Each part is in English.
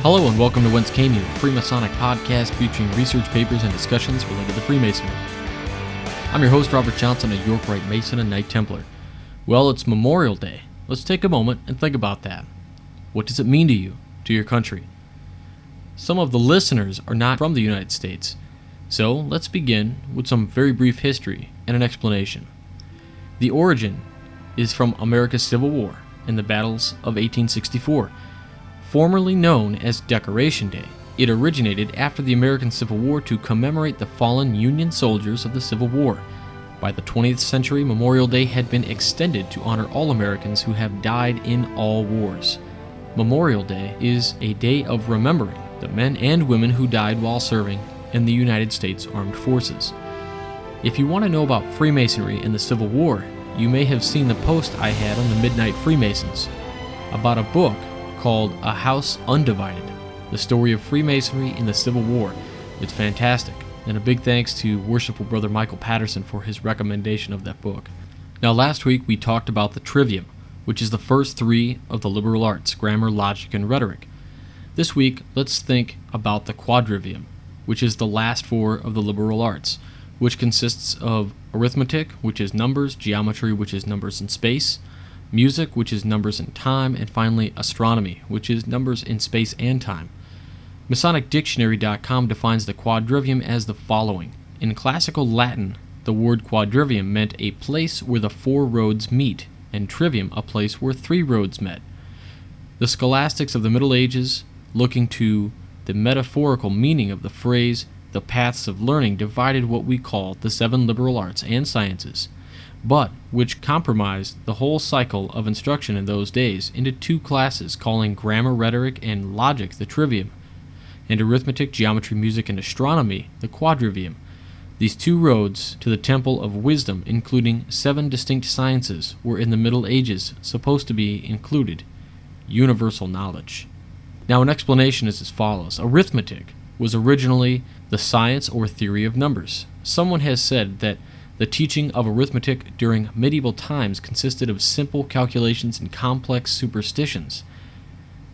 Hello and welcome to Whence, a Freemasonic podcast featuring research papers and discussions related to Freemasonry. I'm your host, Robert Johnson, a York Rite Mason and Knight Templar. Well, it's Memorial Day. Let's take a moment and think about that. What does it mean to you, to your country? Some of the listeners are not from the United States, so let's begin with some very brief history and an explanation. The origin is from America's Civil War and the battles of 1864. Formerly known as Decoration Day, it originated after the American Civil War to commemorate the fallen Union soldiers of the Civil War. By the 20th century, Memorial Day had been extended to honor all Americans who have died in all wars. Memorial Day is a day of remembering the men and women who died while serving in the United States Armed Forces. If you want to know about Freemasonry and the Civil War, you may have seen the post I had on the Midnight Freemasons about a book called A House Undivided, the story of Freemasonry in the Civil War. It's fantastic, and a big thanks to Worshipful Brother Michael Patterson for his recommendation of that book. Now, last week we talked about the Trivium, which is the first three of the liberal arts, grammar, logic, and rhetoric. This week, let's think about the Quadrivium, which is the last four of the liberal arts, which consists of arithmetic, which is numbers, geometry, which is numbers in space, music, which is numbers in time, and finally astronomy, which is numbers in space and time. MasonicDictionary.com defines the Quadrivium as the following. In classical Latin, the word quadrivium meant a place where the four roads meet, and trivium a place where three roads met. The scholastics of the Middle Ages, looking to the metaphorical meaning of the phrase, the paths of learning, divided what we call the seven liberal arts and sciences, but which compromised the whole cycle of instruction in those days into two classes, calling grammar, rhetoric, and logic the trivium, and arithmetic, geometry, music, and astronomy the quadrivium. These two roads to the temple of wisdom, including seven distinct sciences, were in the Middle Ages supposed to be included. Universal knowledge. Now, an explanation is as follows. Arithmetic was originally the science or theory of numbers. Someone has said that the teaching of arithmetic during medieval times consisted of simple calculations and complex superstitions.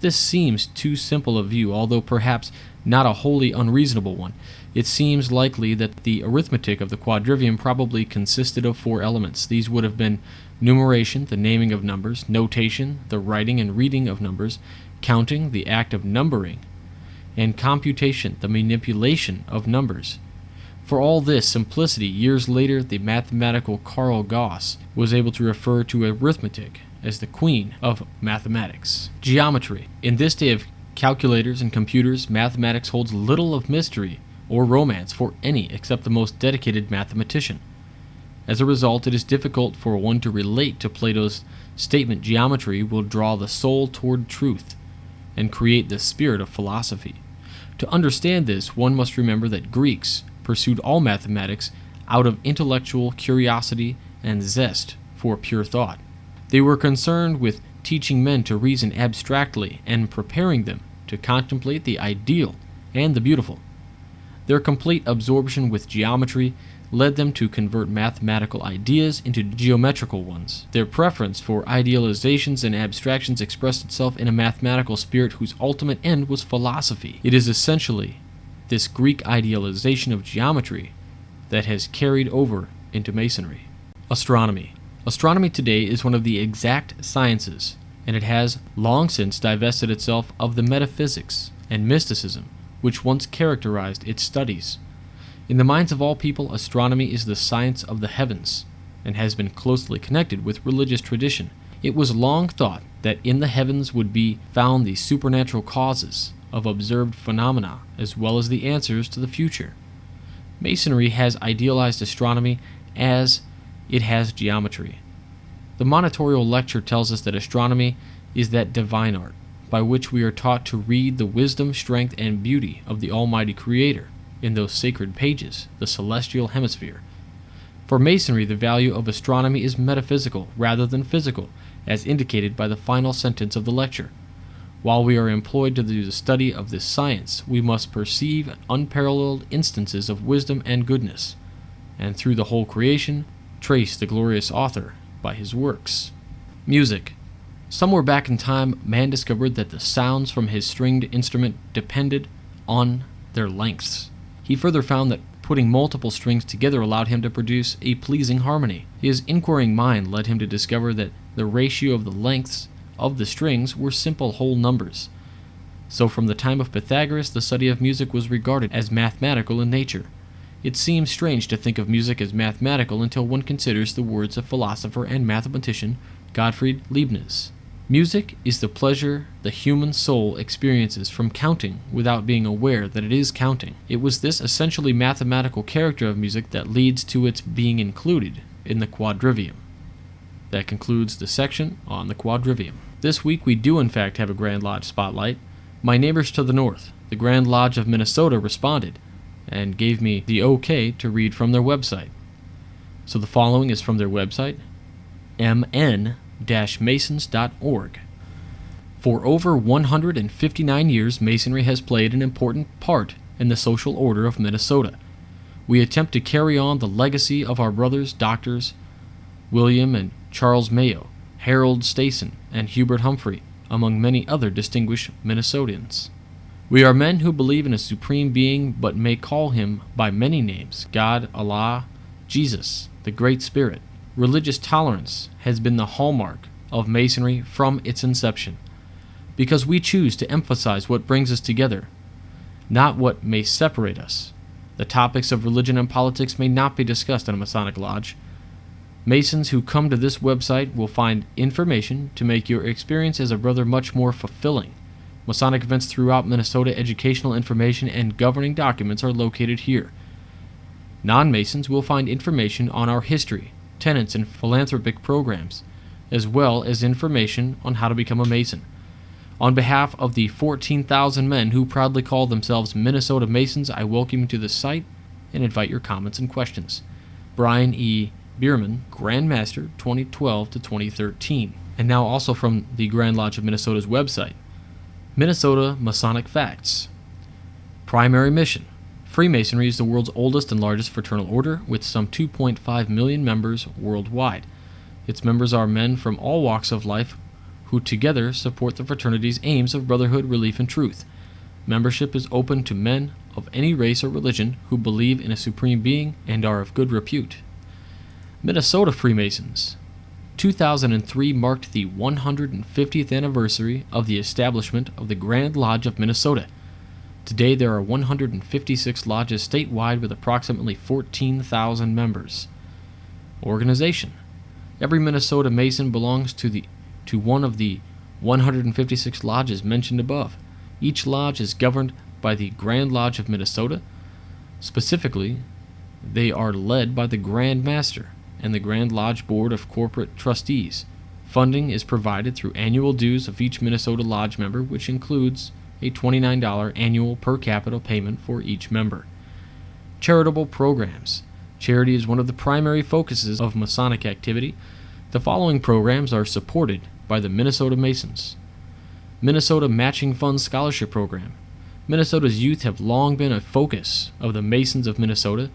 This seems too simple a view, although perhaps not a wholly unreasonable one. It seems likely that the arithmetic of the quadrivium probably consisted of four elements. These would have been numeration, the naming of numbers, notation, the writing and reading of numbers, counting, the act of numbering, and computation, the manipulation of numbers. For all this simplicity, years later the mathematical Carl Gauss was able to refer to arithmetic as the queen of mathematics. Geometry. In this day of calculators and computers, mathematics holds little of mystery or romance for any except the most dedicated mathematician. As a result, it is difficult for one to relate to Plato's statement, geometry will draw the soul toward truth and create the spirit of philosophy. To understand this, one must remember that Greeks pursued all mathematics out of intellectual curiosity and zest for pure thought. They were concerned with teaching men to reason abstractly and preparing them to contemplate the ideal and the beautiful. Their complete absorption with geometry led them to convert mathematical ideas into geometrical ones. Their preference for idealizations and abstractions expressed itself in a mathematical spirit whose ultimate end was philosophy. It is essentially this Greek idealization of geometry that has carried over into Masonry. Astronomy. Astronomy today is one of the exact sciences, and it has long since divested itself of the metaphysics and mysticism which once characterized its studies. In the minds of all people, astronomy is the science of the heavens, and has been closely connected with religious tradition. It was long thought that in the heavens would be found the supernatural causes of observed phenomena, as well as the answers to the future. Masonry has idealized astronomy as it has geometry. The monitorial lecture tells us that astronomy is that divine art, by which we are taught to read the wisdom, strength, and beauty of the Almighty Creator in those sacred pages, the celestial hemisphere. For Masonry, the value of astronomy is metaphysical rather than physical, as indicated by the final sentence of the lecture. While we are employed to do the study of this science, we must perceive unparalleled instances of wisdom and goodness, and through the whole creation, trace the glorious author by his works. Music. Somewhere back in time, man discovered that the sounds from his stringed instrument depended on their lengths. He further found that putting multiple strings together allowed him to produce a pleasing harmony. His inquiring mind led him to discover that the ratio of the lengths of the strings were simple whole numbers. So from the time of Pythagoras, the study of music was regarded as mathematical in nature. It seems strange to think of music as mathematical until one considers the words of philosopher and mathematician Gottfried Leibniz. Music is the pleasure the human soul experiences from counting without being aware that it is counting. It was this essentially mathematical character of music that leads to its being included in the Quadrivium. That concludes the section on the Quadrivium. This week we do in fact have a Grand Lodge spotlight. My neighbors to the north, the Grand Lodge of Minnesota, responded and gave me the okay to read from their website. So the following is from their website, mn-masons.org. For over 159 years, Masonry has played an important part in the social order of Minnesota. We attempt to carry on the legacy of our brothers, Doctors William and Charles Mayo, Harold Stason, and Hubert Humphrey, among many other distinguished Minnesotans. We are men who believe in a supreme being but may call him by many names: God, Allah, Jesus, the Great Spirit. Religious tolerance has been the hallmark of Masonry from its inception, because we choose to emphasize what brings us together, not what may separate us. The topics of religion and politics may not be discussed in a Masonic Lodge. Masons who come to this website will find information to make your experience as a brother much more fulfilling. Masonic events throughout Minnesota, educational information, and governing documents are located here. Non-Masons will find information on our history, tenets, and philanthropic programs, as well as information on how to become a Mason. On behalf of the 14,000 men who proudly call themselves Minnesota Masons, I welcome you to the site and invite your comments and questions. Brian E. Bierman, Grand Master, 2012 to 2013. And now also from the Grand Lodge of Minnesota's website. Minnesota Masonic Facts. Primary mission. Freemasonry is the world's oldest and largest fraternal order, with some 2.5 million members worldwide. Its members are men from all walks of life who together support the fraternity's aims of brotherhood, relief, and truth. Membership is open to men of any race or religion who believe in a supreme being and are of good repute. Minnesota Freemasons. 2003 marked the 150th anniversary of the establishment of the Grand Lodge of Minnesota. Today there are 156 lodges statewide with approximately 14,000 members. Organization. Every Minnesota Mason belongs to one of the 156 lodges mentioned above. Each lodge is governed by the Grand Lodge of Minnesota. Specifically, they are led by the Grand Master and the Grand Lodge Board of Corporate Trustees. Funding is provided through annual dues of each Minnesota Lodge member, which includes a $29 annual per capita payment for each member. Charitable programs. Charity is one of the primary focuses of Masonic activity. The following programs are supported by the Minnesota Masons. Minnesota Matching Funds Scholarship Program. Minnesota's youth have long been a focus of the Masons of Minnesota.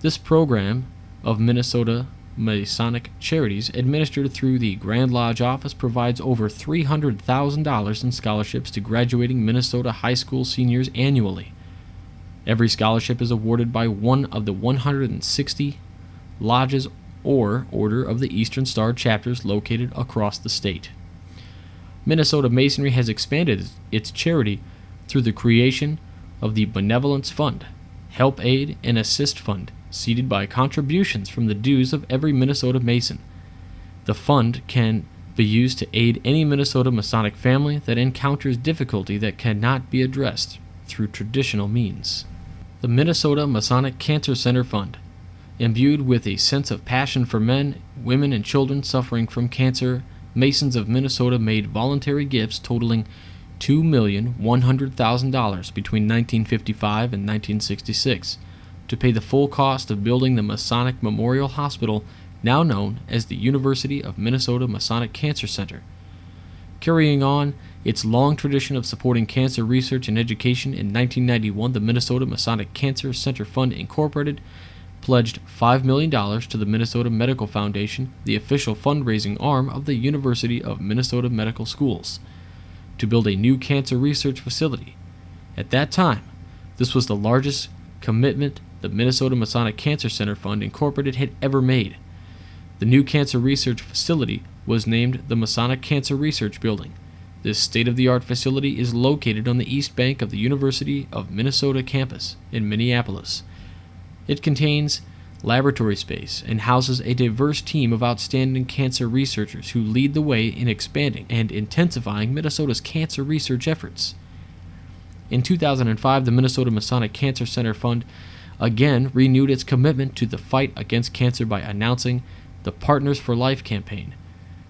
This program of Minnesota Masonic Charities, administered through the Grand Lodge office, provides over $300,000 in scholarships to graduating Minnesota high school seniors annually. Every scholarship is awarded by one of the 160 lodges or Order of the Eastern Star chapters located across the state. Minnesota Masonry has expanded its charity through the creation of the Benevolence Fund, Help Aid and Assist Fund, seeded by contributions from the dues of every Minnesota Mason. The fund can be used to aid any Minnesota Masonic family that encounters difficulty that cannot be addressed through traditional means. The Minnesota Masonic Cancer Center Fund. Imbued with a sense of passion for men, women, and children suffering from cancer, Masons of Minnesota made voluntary gifts totaling $2,100,000 between 1955 and 1966 to pay the full cost of building the Masonic Memorial Hospital, now known as the University of Minnesota Masonic Cancer Center. Carrying on its long tradition of supporting cancer research and education, in 1991 the Minnesota Masonic Cancer Center Fund Incorporated pledged $5 million to the Minnesota Medical Foundation, the official fundraising arm of the University of Minnesota Medical Schools, to build a new cancer research facility. At that time, this was the largest commitment the Minnesota Masonic Cancer Center Fund Incorporated had ever made. The new cancer research facility was named the Masonic Cancer Research Building. This state-of-the-art facility is located on the east bank of the University of Minnesota campus in Minneapolis. It contains laboratory space and houses a diverse team of outstanding cancer researchers who lead the way in expanding and intensifying Minnesota's cancer research efforts. In 2005, the Minnesota Masonic Cancer Center Fund again renewed its commitment to the fight against cancer by announcing the Partners for Life campaign.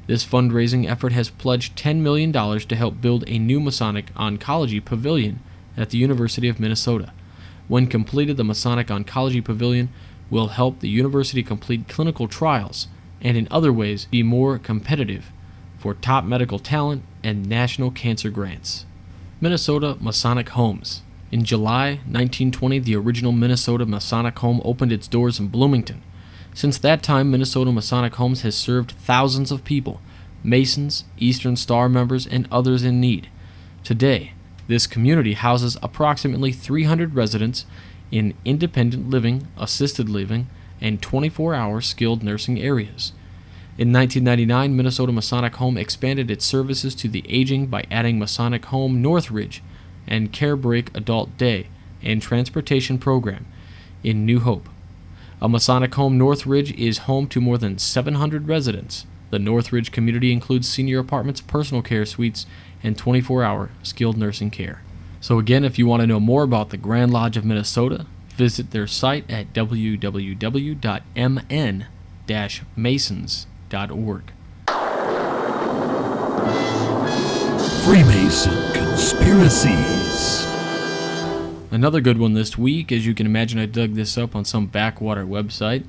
This fundraising effort has pledged $10 million to help build a new Masonic Oncology Pavilion at the University of Minnesota. When completed, the Masonic Oncology Pavilion will help the university complete clinical trials and in other ways be more competitive for top medical talent and national cancer grants. Minnesota Masonic Homes. In July 1920, the original Minnesota Masonic Home opened its doors in Bloomington. Since that time, Minnesota Masonic Homes has served thousands of people, Masons, Eastern Star members, and others in need. Today, this community houses approximately 300 residents in independent living, assisted living, and 24-hour skilled nursing areas. In 1999, Minnesota Masonic Home expanded its services to the aging by adding Masonic Home Northridge and Care Break Adult Day and Transportation Program in New Hope. A Masonic Home Northridge is home to more than 700 residents. The Northridge community includes senior apartments, personal care suites, and 24-hour skilled nursing care. So again, if you want to know more about the Grand Lodge of Minnesota, visit their site at www.mn-masons.org. Freemason Conspiracies. Another good one this week. As you can imagine, I dug this up on some backwater website.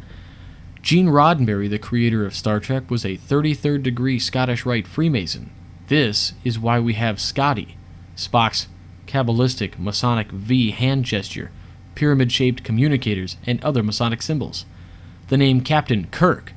Gene Roddenberry, the creator of Star Trek, was a 33rd degree Scottish Rite Freemason. This is why we have Scotty, Spock's Kabbalistic Masonic V hand gesture, pyramid-shaped communicators, and other Masonic symbols. The name Captain Kirk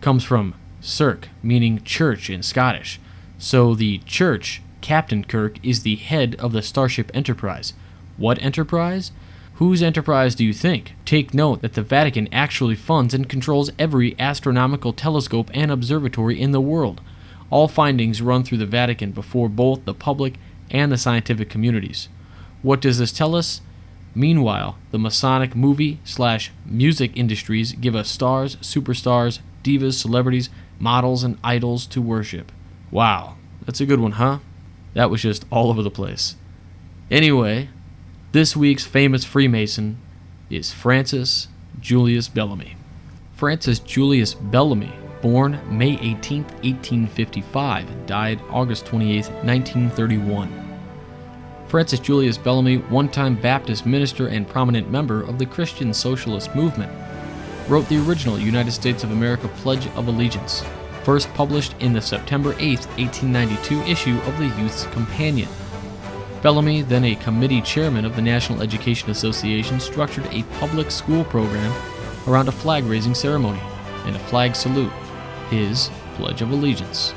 comes from Cirque, meaning church in Scottish. So the church, Captain Kirk, is the head of the Starship Enterprise. What enterprise? Whose enterprise do you think? Take note that the Vatican actually funds and controls every astronomical telescope and observatory in the world. All findings run through the Vatican before both the public and the scientific communities. What does this tell us? Meanwhile, the Masonic movie/music industries give us stars, superstars, divas, celebrities, models, and idols to worship. Wow, that's a good one, huh? That was just all over the place. Anyway, this week's famous Freemason is Francis Julius Bellamy. Francis Julius Bellamy, born May 18, 1855, died August 28, 1931. Francis Julius Bellamy, one-time Baptist minister and prominent member of the Christian Socialist movement, wrote the original United States of America Pledge of Allegiance, first published in the September 8, 1892 issue of the Youth's Companion. Bellamy, then a committee chairman of the National Education Association, structured a public school program around a flag-raising ceremony and a flag salute, his Pledge of Allegiance.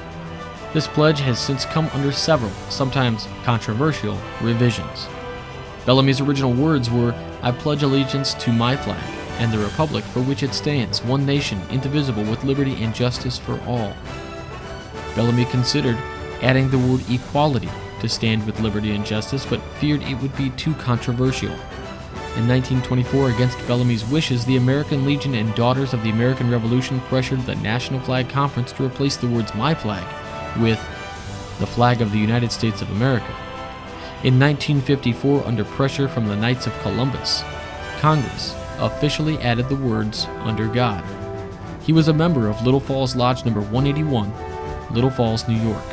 This pledge has since come under several, sometimes controversial, revisions. Bellamy's original words were, "I pledge allegiance to my flag and the republic for which it stands, one nation, indivisible, with liberty and justice for all." Bellamy considered adding the word equality to stand with liberty and justice, but feared it would be too controversial. In 1924, against Bellamy's wishes, the American Legion and Daughters of the American Revolution pressured the National Flag Conference to replace the words "my flag" with the flag of the United States of America. In 1954, under pressure from the Knights of Columbus, Congress officially added the words "under God." He was a member of Little Falls Lodge number 181, Little Falls, New York.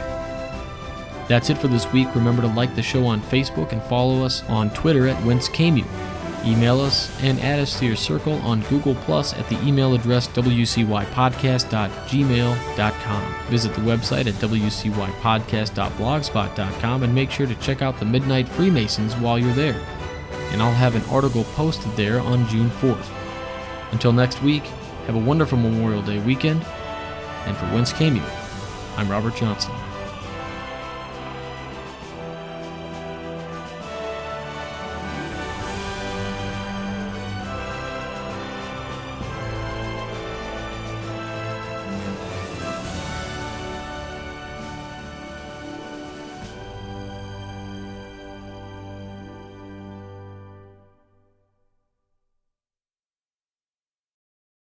That's it for this week. Remember to like the show on Facebook and follow us on Twitter at Whence. Email us and add us to your circle on Google Plus at the email address wcypodcast.gmail.com. Visit the website at wcypodcast.blogspot.com and make sure to check out the Midnight Freemasons while you're there. And I'll have an article posted there on June 4th. Until next week, have a wonderful Memorial Day weekend. And for Whence Came You, I'm Robert Johnson.